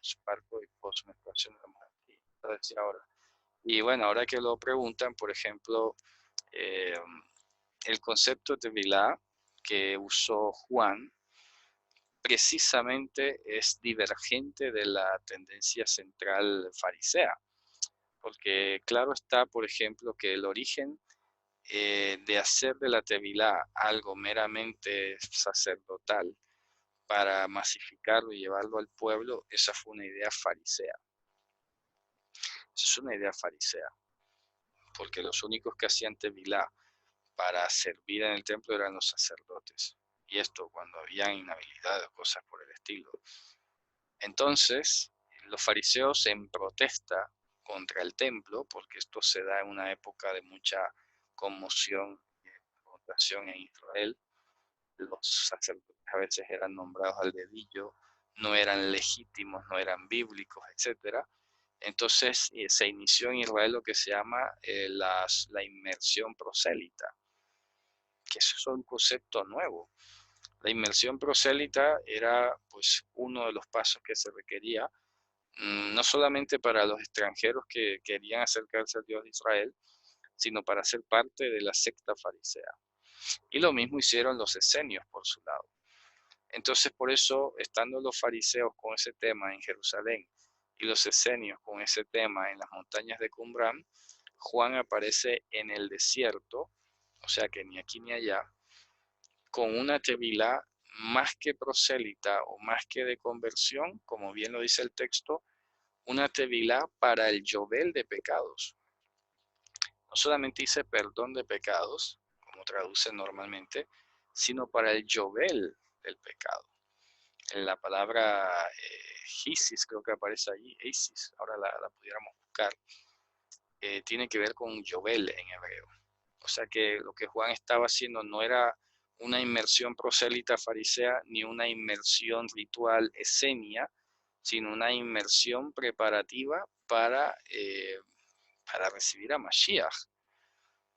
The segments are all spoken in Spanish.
posparto y posmenstruación de la mujer. Lo decía ahora. Y bueno, ahora que lo preguntan, por ejemplo, eh, el concepto de Vilá que usó Juan precisamente es divergente de la tendencia central farisea, porque claro está, por ejemplo, que el origen de hacer de la Tevilá algo meramente sacerdotal para masificarlo y llevarlo al pueblo, esa fue una idea farisea. Esa es una idea farisea, porque los únicos que hacían Tevilá para servir en el templo eran los sacerdotes. Y esto cuando había inhabilidad o cosas por el estilo. Entonces, los fariseos en protesta contra el templo, porque esto se da en una época de mucha conmoción y confrontación en Israel, los sacerdotes a veces eran nombrados al dedillo, no eran legítimos, no eran bíblicos, etcétera. Entonces se inició en Israel lo que se llama la inmersión prosélita, que eso es un concepto nuevo. La inmersión prosélita era pues uno de los pasos que se requería, no solamente para los extranjeros que querían acercarse al Dios de Israel, sino para ser parte de la secta farisea. Y lo mismo hicieron los esenios por su lado. Entonces, por eso, estando los fariseos con ese tema en Jerusalén y los esenios con ese tema en las montañas de Qumran, Juan aparece en el desierto, o sea que ni aquí ni allá, con una tevilá más que prosélita o más que de conversión, como bien lo dice el texto, una tevilá para el llovel de pecados. No solamente dice perdón de pecados, como traduce normalmente, sino para el llovel del pecado. En la palabra Isis, creo que aparece allí, Isis, ahora la pudiéramos buscar, tiene que ver con Yovel en hebreo. O sea que lo que Juan estaba haciendo no era una inmersión prosélita farisea ni una inmersión ritual esenia, sino una inmersión preparativa para recibir a Mashiach.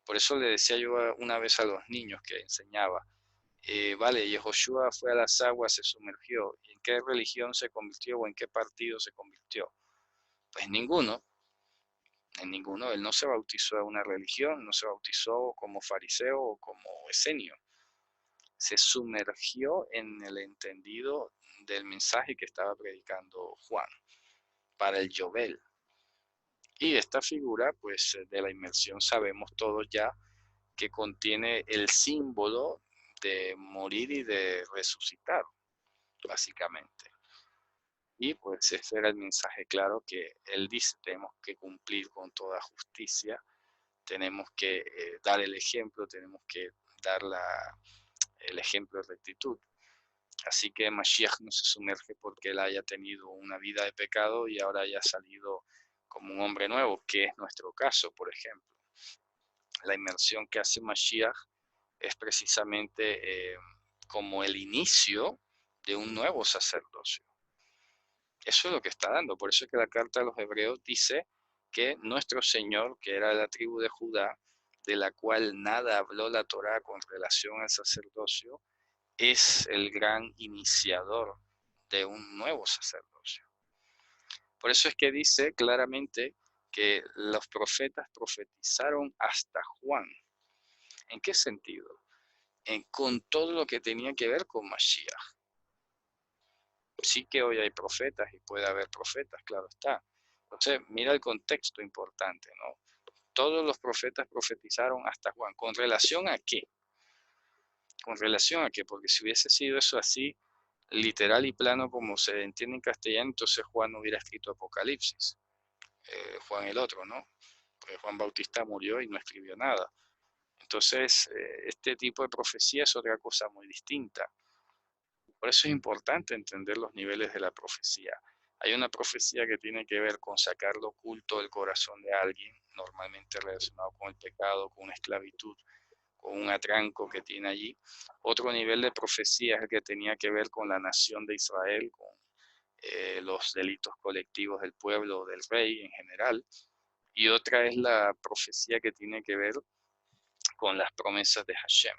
Por eso le decía yo una vez a los niños que enseñaba, vale, Yehoshua fue a las aguas, se sumergió. ¿Y en qué religión se convirtió o en qué partido se convirtió? Pues ninguno, en ninguno. Él no se bautizó en una religión, no se bautizó como fariseo o como esenio. Se sumergió en el entendido del mensaje que estaba predicando Juan para el Yovel. Y esta figura, pues de la inmersión sabemos todos ya que contiene el símbolo de morir y de resucitar, básicamente. Y pues ese era el mensaje claro que él dice, tenemos que cumplir con toda justicia, tenemos que dar el ejemplo, tenemos que dar el ejemplo de rectitud. Así que Mashiach no se sumerge porque él haya tenido una vida de pecado y ahora haya salido como un hombre nuevo, que es nuestro caso, por ejemplo. La inmersión que hace Mashiach es precisamente como el inicio de un nuevo sacerdocio. Eso es lo que está dando. Por eso es que la carta a los hebreos dice que nuestro Señor, que era de la tribu de Judá, de la cual nada habló la Torá con relación al sacerdocio, es el gran iniciador de un nuevo sacerdocio. Por eso es que dice claramente que los profetas profetizaron hasta Juan. ¿En qué sentido? Con todo lo que tenía que ver con Mashiach. Sí que hoy hay profetas y puede haber profetas, claro está. Entonces, mira el contexto importante, ¿no? Todos los profetas profetizaron hasta Juan. ¿Con relación a qué? ¿Con relación a qué? Porque si hubiese sido eso así, literal y plano como se entiende en castellano, entonces Juan no hubiera escrito Apocalipsis. Juan el otro, ¿no? Porque Juan Bautista murió y no escribió nada. Entonces, este tipo de profecía es otra cosa muy distinta. Por eso es importante entender los niveles de la profecía. Hay una profecía que tiene que ver con sacar lo oculto del corazón de alguien, normalmente relacionado con el pecado, con una esclavitud, con un atranco que tiene allí. Otro nivel de profecía es el que tenía que ver con la nación de Israel, con los delitos colectivos del pueblo o del rey en general. Y otra es la profecía que tiene que ver con las promesas de Hashem,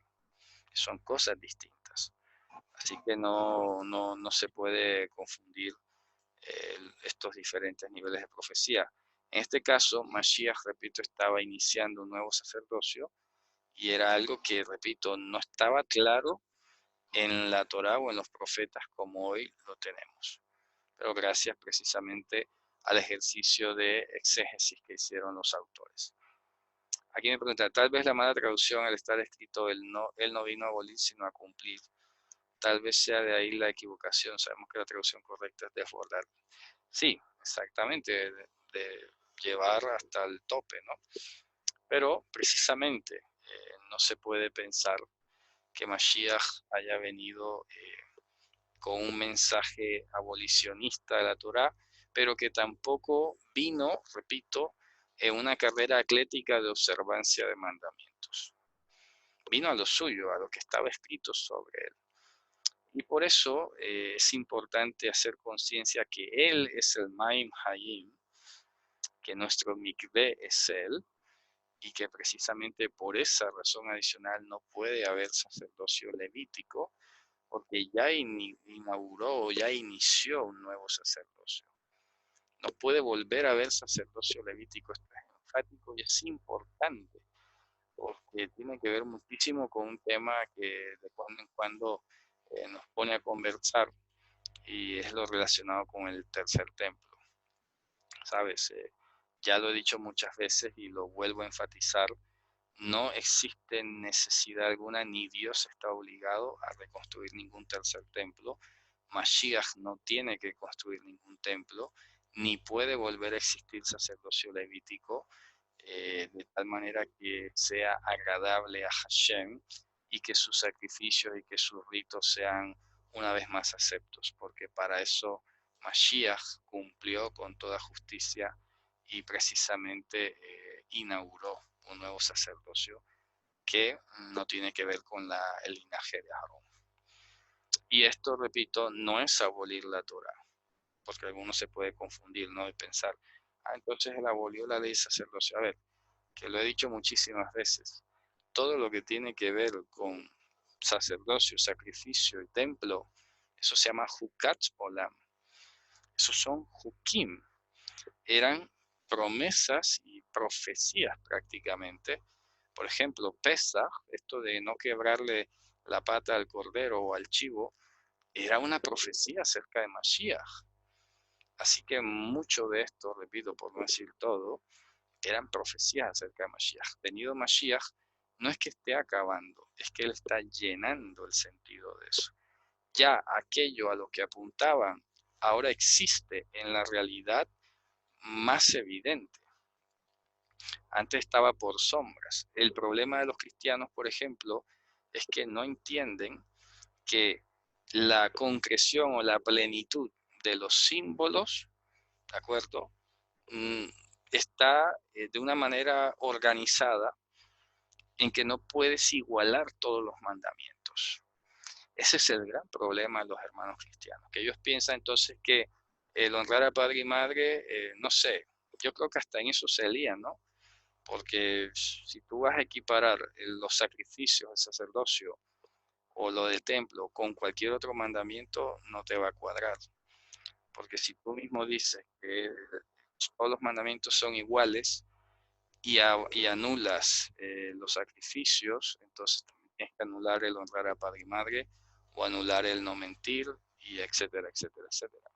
que son cosas distintas. Así que no se puede confundir estos diferentes niveles de profecía. En este caso, Mashiach, repito, estaba iniciando un nuevo sacerdocio y era algo que, repito, no estaba claro en la Torá o en los profetas como hoy lo tenemos. Pero gracias precisamente al ejercicio de exégesis que hicieron los autores. Aquí me pregunta, tal vez la mala traducción al estar escrito él no vino a abolir sino a cumplir. Tal vez sea de ahí la equivocación. Sabemos que la traducción correcta es desbordar. Sí, exactamente, de llevar hasta el tope, ¿no? Pero precisamente no se puede pensar que Mashiach haya venido con un mensaje abolicionista de la Torá, pero que tampoco vino, repito, en una carrera atlética de observancia de mandamientos. Vino a lo suyo, a lo que estaba escrito sobre él. Y por eso es importante hacer conciencia que él es el Maim Hayim, que nuestro mikveh es él, y que precisamente por esa razón adicional no puede haber sacerdocio levítico, porque ya inauguró, ya inició un nuevo sacerdocio. No puede volver a haber sacerdocio levítico. Esto es enfático y es importante, porque tiene que ver muchísimo con un tema que de cuando en cuando nos pone a conversar, y es lo relacionado con el tercer templo. ¿Sabes? Ya lo he dicho muchas veces y lo vuelvo a enfatizar. No existe necesidad alguna, ni Dios está obligado a reconstruir ningún tercer templo. Mashiach no tiene que construir ningún templo, ni puede volver a existir sacerdocio levítico, de tal manera que sea agradable a Hashem y que sus sacrificios y que sus ritos sean una vez más aceptos, porque para eso Mashiach cumplió con toda justicia y precisamente inauguró un nuevo sacerdocio que no tiene que ver con el linaje de Aarón. Y esto, repito, no es abolir la Torah, porque algunos se puede confundir, ¿no? Y pensar, entonces él abolió la ley sacerdocio. A ver, que lo he dicho muchísimas veces, todo lo que tiene que ver con sacerdocio, sacrificio y templo, eso se llama Hukat Olam. Esos son Hukim, eran promesas y profecías prácticamente. Por ejemplo, Pesach, esto de no quebrarle la pata al cordero o al chivo, era una profecía acerca de Mashiach. Así que mucho de esto, repito, por no decir todo, eran profecías acerca de Mashiach. Venido Mashiach, no es que esté acabando, es que él está llenando el sentido de eso. Ya aquello a lo que apuntaban ahora existe en la realidad más evidente. Antes estaba por sombras. El problema de los cristianos, por ejemplo, es que no entienden que la concreción o la plenitud de los símbolos, ¿de acuerdo? Está de una manera organizada en que no puedes igualar todos los mandamientos. Ese es el gran problema de los hermanos cristianos, que ellos piensan entonces que el honrar a padre y madre, no sé, yo creo que hasta en eso se lían, ¿no? Porque si tú vas a equiparar los sacrificios, el sacerdocio o lo del templo con cualquier otro mandamiento, no te va a cuadrar. Porque si tú mismo dices que todos los mandamientos son iguales y anulas los sacrificios, entonces también tienes que anular el honrar a padre y madre o anular el no mentir y etcétera, etcétera, etcétera.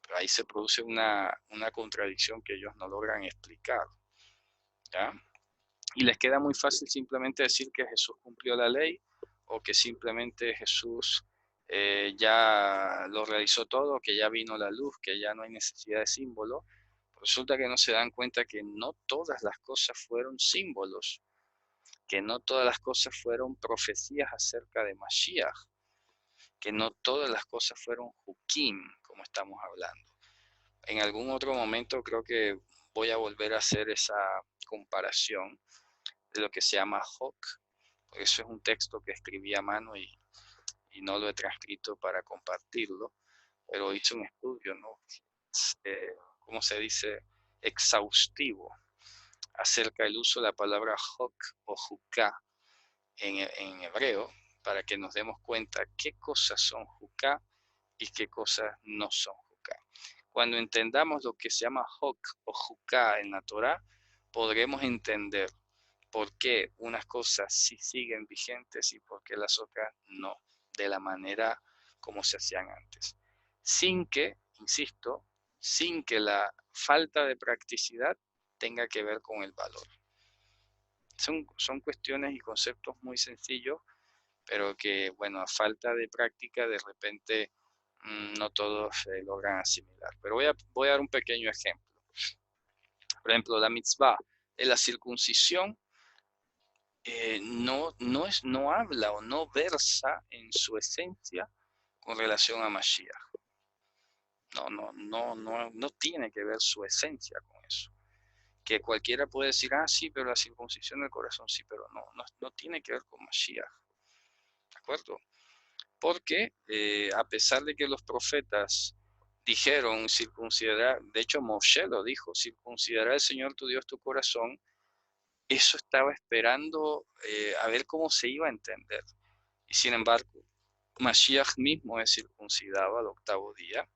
Pero ahí se produce una contradicción que ellos no logran explicar, ¿ya? Y les queda muy fácil simplemente decir que Jesús cumplió la ley o que simplemente Jesús ya lo realizó todo, que ya vino la luz, que ya no hay necesidad de símbolo. Resulta que no se dan cuenta que no todas las cosas fueron símbolos, que no todas las cosas fueron profecías acerca de Mashiach, que no todas las cosas fueron Hukim, como estamos hablando. En algún otro momento creo que voy a volver a hacer esa comparación de lo que se llama Hok, porque eso es un texto que escribí a mano y no lo he transcrito para compartirlo, pero hice un estudio, ¿no? ¿Cómo se dice? Exhaustivo acerca del uso de la palabra Hok o Juká en hebreo, para que nos demos cuenta qué cosas son Juká y qué cosas no son Juká. Cuando entendamos lo que se llama Hok o Juká en la Torá, podremos entender por qué unas cosas sí siguen vigentes y por qué las otras no, de la manera como se hacían antes. Sin que, insisto, sin que la falta de practicidad tenga que ver con el valor. Son cuestiones y conceptos muy sencillos, pero que, bueno, a falta de práctica, de repente no todos logran asimilar. Pero voy a dar un pequeño ejemplo. Por ejemplo, la mitzvah de la circuncisión no habla o no versa en su esencia con relación a Mashiach. No tiene que ver su esencia con eso. Que cualquiera puede decir, sí, pero la circuncisión del corazón sí, pero no tiene que ver con Mashiach. ¿De acuerdo? Porque a pesar de que los profetas dijeron circuncidar, de hecho Moshe lo dijo, circuncidará el Señor tu Dios tu corazón, eso estaba esperando a ver cómo se iba a entender. Y sin embargo, Mashiach mismo es circuncidado al octavo día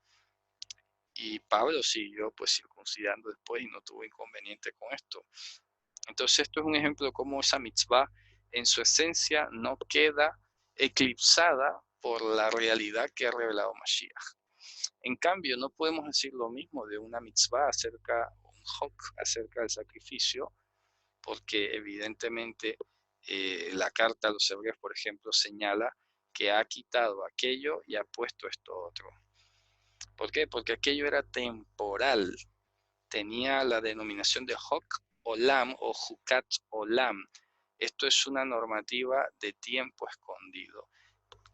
y Pablo siguió pues circuncidando después y no tuvo inconveniente con esto. Entonces esto es un ejemplo de cómo esa mitzvah en su esencia no queda eclipsada por la realidad que ha revelado Mashiach. En cambio, no podemos decir lo mismo de una mitzvah un hok acerca del sacrificio, porque evidentemente la carta a los hebreos, por ejemplo, señala que ha quitado aquello y ha puesto esto otro. ¿Por qué? Porque aquello era temporal, tenía la denominación de Hok Olam o Jukat Olam. Esto es una normativa de tiempo escondido,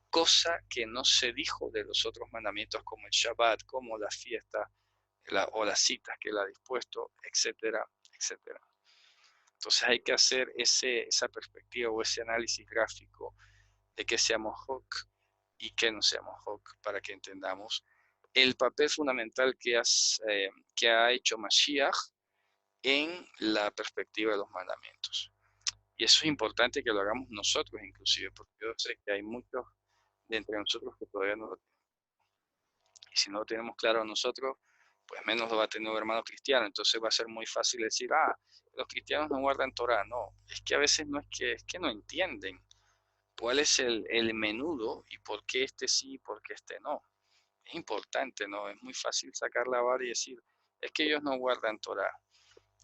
cosa que no se dijo de los otros mandamientos como el Shabbat, como la fiesta o las citas que él ha dispuesto, etcétera, etcétera. Entonces hay que hacer esa perspectiva o ese análisis gráfico de qué seamos Hok y qué no seamos Hok para que entendamos el papel fundamental que ha hecho Mashiach en la perspectiva de los mandamientos. Y eso es importante que lo hagamos nosotros inclusive, porque yo sé que hay muchos de entre nosotros que todavía no lo tienen. Y si no lo tenemos claro nosotros, pues menos lo va a tener un hermano cristiano. Entonces va a ser muy fácil decir, los cristianos no guardan Torah. No, es que a veces no es que no entienden cuál es el menudo y por qué este sí y por qué este no. Es importante, ¿no? Es muy fácil sacar la vara y decir, es que ellos no guardan Torah.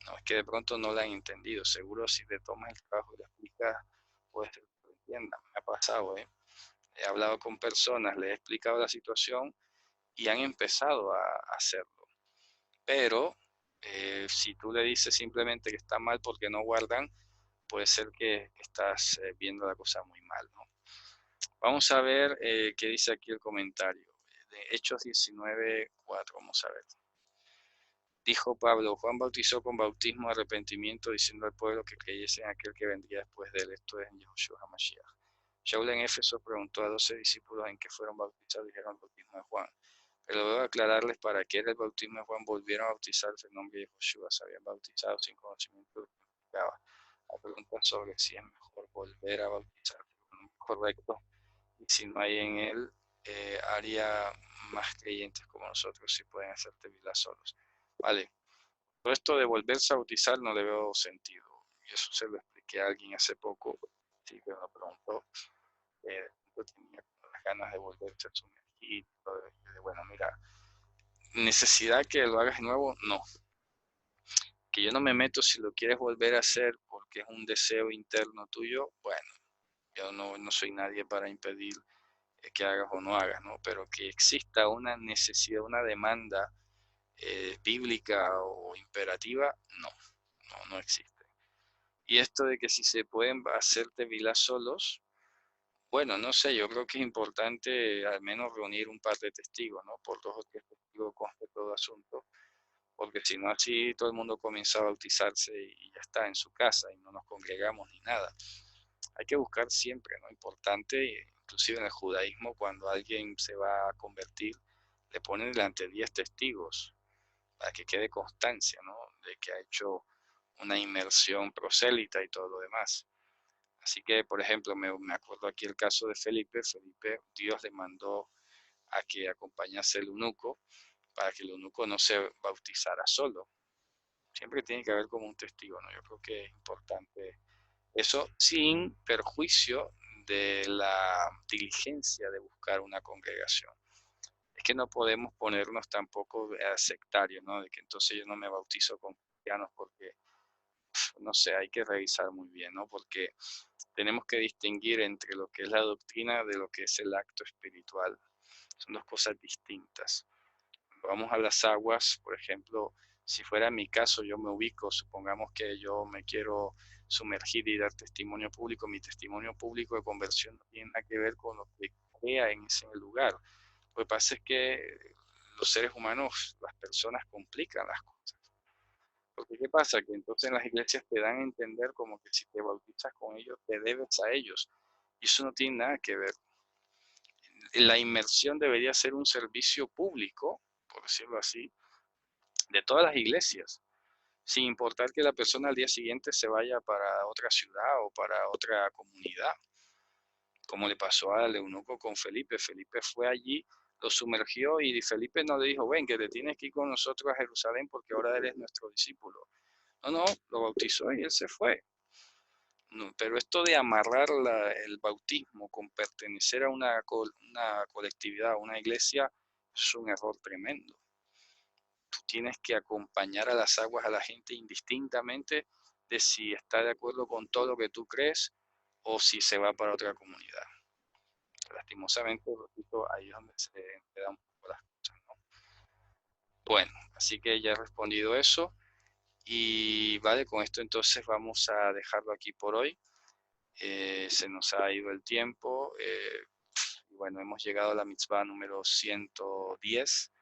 No, es que de pronto no la han entendido. Seguro si te tomas el trabajo y la explicas, puede ser que lo entiendan. Me ha pasado, ¿eh? He hablado con personas, les he explicado la situación y han empezado a hacerlo. Pero si tú le dices simplemente que está mal porque no guardan, puede ser que estás viendo la cosa muy mal, ¿no? Vamos a ver qué dice aquí el comentario. De Hechos 19:4, vamos a ver. Dijo Pablo, Juan bautizó con bautismo de arrepentimiento, diciendo al pueblo que creyese en aquel que vendría después de él, esto es en Yahushua HaMashiach. Shaul en Éfeso preguntó a 12 discípulos en qué fueron bautizados, dijeron el bautismo de Juan. Pero luego de aclararles para qué era el bautismo de Juan, volvieron a bautizarse en nombre de Yahushua, se habían bautizado sin conocimiento de lo que implicaba. La pregunta sobre si es mejor volver a bautizar correcto, y si no hay en él, haría más creyentes como nosotros si pueden hacer tevilas solos. Vale, todo esto de volverse a bautizar no le veo sentido. Y eso se lo expliqué a alguien hace poco, sí, que me lo preguntó. Yo tenía las ganas de volverse a sumergir. Bueno, mira, necesidad que lo hagas de nuevo, no. Que yo no me meto si lo quieres volver a hacer porque es un deseo interno tuyo, bueno, yo no soy nadie para impedir que hagas o no hagas, ¿no? Pero que exista una necesidad, una demanda bíblica o imperativa, no existe. Y esto de que si se pueden hacer tevilá solos, bueno, no sé, yo creo que es importante al menos reunir un par de testigos, ¿no? Por 2 o 3 testigos conste todo asunto, porque si no así todo el mundo comienza a bautizarse y ya está en su casa y no nos congregamos ni nada. Hay que buscar siempre, ¿no? Importante, inclusive en el judaísmo, cuando alguien se va a convertir, le ponen delante 10 testigos para que quede constancia, ¿no? De que ha hecho una inmersión prosélita y todo lo demás. Así que, por ejemplo, me acuerdo aquí el caso de Felipe. Felipe, Dios le mandó a que acompañase el eunuco para que el eunuco no se bautizara solo. Siempre tiene que haber como un testigo, ¿no? Yo creo que es importante eso sin perjuicio de la diligencia de buscar una congregación. Es que no podemos ponernos tampoco sectarios, ¿no? De que entonces yo no me bautizo con cristianos porque, no sé, hay que revisar muy bien, ¿no? Porque tenemos que distinguir entre lo que es la doctrina de lo que es el acto espiritual. Son dos cosas distintas. Vamos a las aguas, por ejemplo, si fuera mi caso, yo me ubico, supongamos que yo me quiero sumergir y dar testimonio público, mi testimonio público de conversión no tiene nada que ver con lo que crea en ese lugar. Lo que pasa es que los seres humanos, las personas complican las cosas. Porque ¿qué pasa? Que entonces en las iglesias te dan a entender como que si te bautizas con ellos, te debes a ellos. Y eso no tiene nada que ver. La inmersión debería ser un servicio público, por decirlo así, de todas las iglesias, sin importar que la persona al día siguiente se vaya para otra ciudad o para otra comunidad, como le pasó al eunuco con Felipe. Felipe fue allí, lo sumergió y Felipe no le dijo, ven, que te tienes que ir con nosotros a Jerusalén porque ahora eres nuestro discípulo. No, no, lo bautizó y él se fue. No, pero esto de amarrar el bautismo con pertenecer a una colectividad, a una iglesia, es un error tremendo. Tú tienes que acompañar a las aguas a la gente indistintamente de si está de acuerdo con todo lo que tú crees o si se va para otra comunidad. Lastimosamente, repito, ahí es donde se enredan un poco las cosas, ¿no? Bueno, así que ya he respondido eso y vale, con esto entonces vamos a dejarlo aquí por hoy. Se nos ha ido el tiempo. Y bueno, hemos llegado a la mitzvah número 110,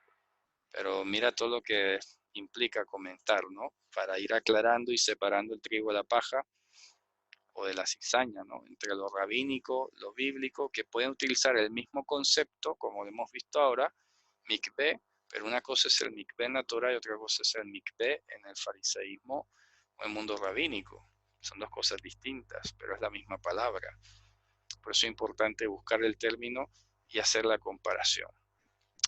pero mira todo lo que implica comentar, ¿no? Para ir aclarando y separando el trigo de la paja o de la cizaña, ¿no? Entre lo rabínico, lo bíblico, que pueden utilizar el mismo concepto, como lo hemos visto ahora, mikveh, pero una cosa es el mikveh natural y otra cosa es el mikveh en el fariseísmo o el mundo rabínico. Son dos cosas distintas, pero es la misma palabra. Por eso es importante buscar el término y hacer la comparación.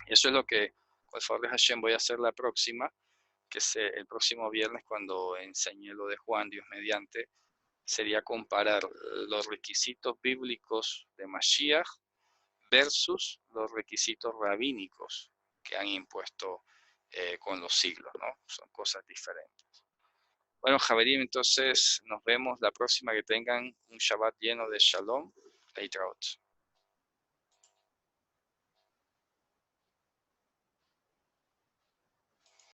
Y eso es lo que, con el favor de Hashem, voy a hacer la próxima, que es el próximo viernes cuando enseñe lo de Juan, Dios mediante, sería comparar los requisitos bíblicos de Mashiach versus los requisitos rabínicos que han impuesto con los siglos, ¿no? Son cosas diferentes. Bueno, Javerim, entonces nos vemos la próxima, que tengan un Shabbat lleno de Shalom. Leitraot.